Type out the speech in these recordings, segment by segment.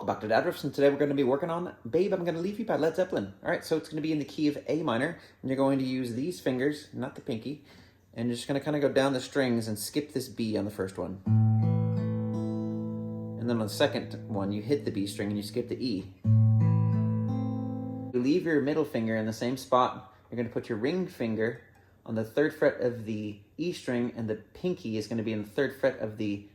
Welcome back to Dad Riffs, and today we're going to be working on Babe, I'm Gonna Leave You by Led Zeppelin. Alright, so it's going to be in the key of A minor, and you're going to use these fingers, not the pinky, and you're just going to kind of go down the strings and skip this B on the first one. And then on the second one, you hit the B string and you skip the E. You leave your middle finger in the same spot. You're going to put your ring finger on the 3rd fret of the E string, and the pinky is going to be in the 3rd fret of the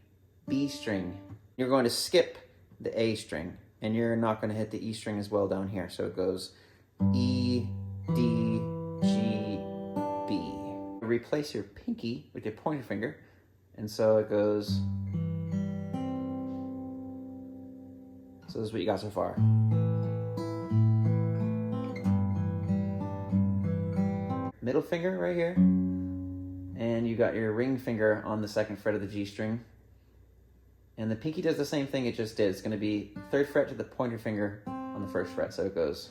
B string. You're going to skip the A string, and you're not going to hit the E string as well down here. So it goes E, D, G, B. Replace your pinky with your pointer finger, and so it goes. So this is what you got so far. Middle finger right here, and you got your ring finger on the 2nd fret of the G string. And the pinky does the same thing it just did. It's going to be 3rd fret to the pointer finger on the 1st fret, so it goes.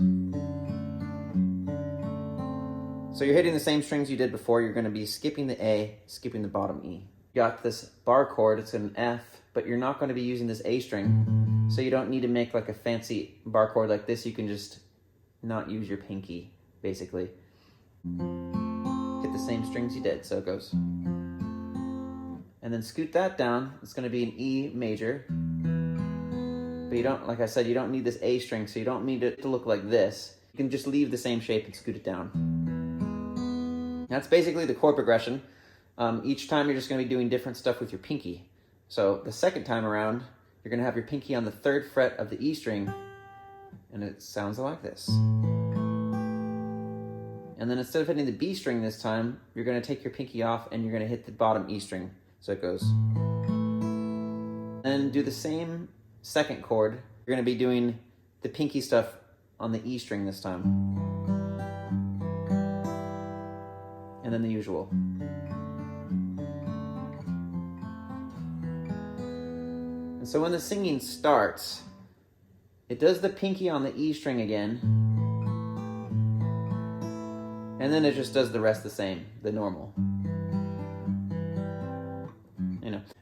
So you're hitting the same strings you did before. You're going to be skipping the A, skipping the bottom E. You got this bar chord, it's an F, but you're not going to be using this A string, so you don't need to make like a fancy bar chord like this. You can just not use your pinky, basically. Hit the same strings you did, so it goes. And then scoot that down. It's going to be an E major. But you don't, like I said, you don't need this A string, so you don't need it to look like this. You can just leave the same shape and scoot it down. That's basically the chord progression. Each time you're just going to be doing different stuff with your pinky. So the second time around, you're going to have your pinky on the 3rd fret of the E string, and it sounds like this. And then instead of hitting the B string this time, you're going to take your pinky off and you're going to hit the bottom E string. So it goes. And do the same second chord. You're going to be doing the pinky stuff on the E string this time. And then the usual. And so when the singing starts, it does the pinky on the E string again. And then it just does the rest the same, the normal.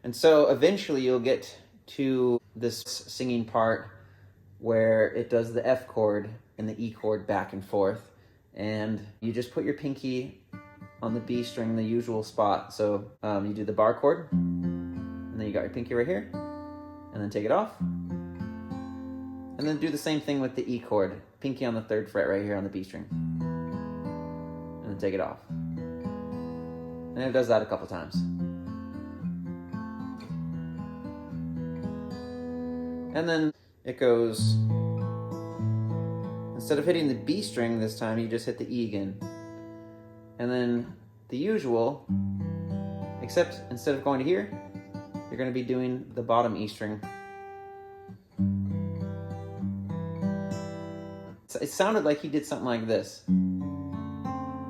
And so eventually you'll get to this singing part where it does the F chord and the E chord back and forth, and you just put your pinky on the B string in the usual spot. So you do the bar chord, and then you got your pinky right here, and then take it off, and then do the same thing with the E chord, pinky on the 3rd fret right here on the B string, and then take it off. And it does that a couple times. And then it goes, instead of hitting the B string this time, you just hit the E again. And then the usual, except instead of going to here, you're going to be doing the bottom E string. It sounded like he did something like this.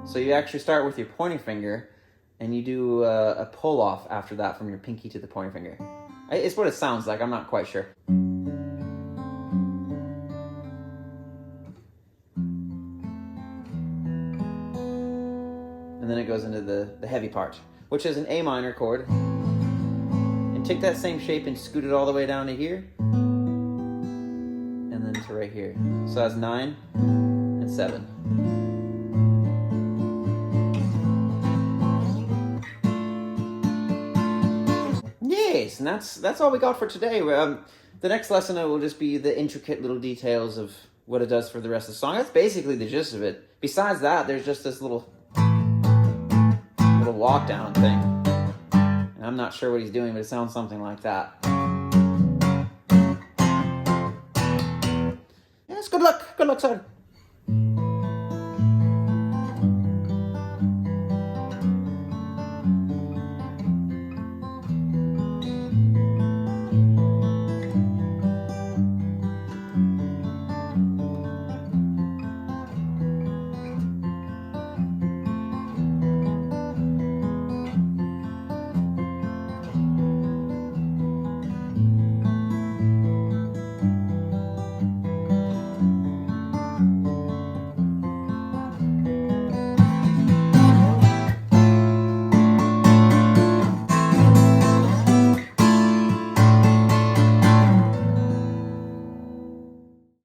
So you actually start with your pointer finger, and you do a pull off after that from your pinky to the pointer finger. It's what it sounds like, I'm not quite sure. And then it goes into the heavy part, which is an A minor chord. And take that same shape and scoot it all the way down to here. And then to right here. So that's 9 and 7. Yes, and that's all we got for today. The next lesson will just be the intricate little details of what it does for the rest of the song. That's basically the gist of it. Besides that, there's just this little walk down thing. And I'm not sure what he's doing, but it sounds something like that. Yes, good luck, son.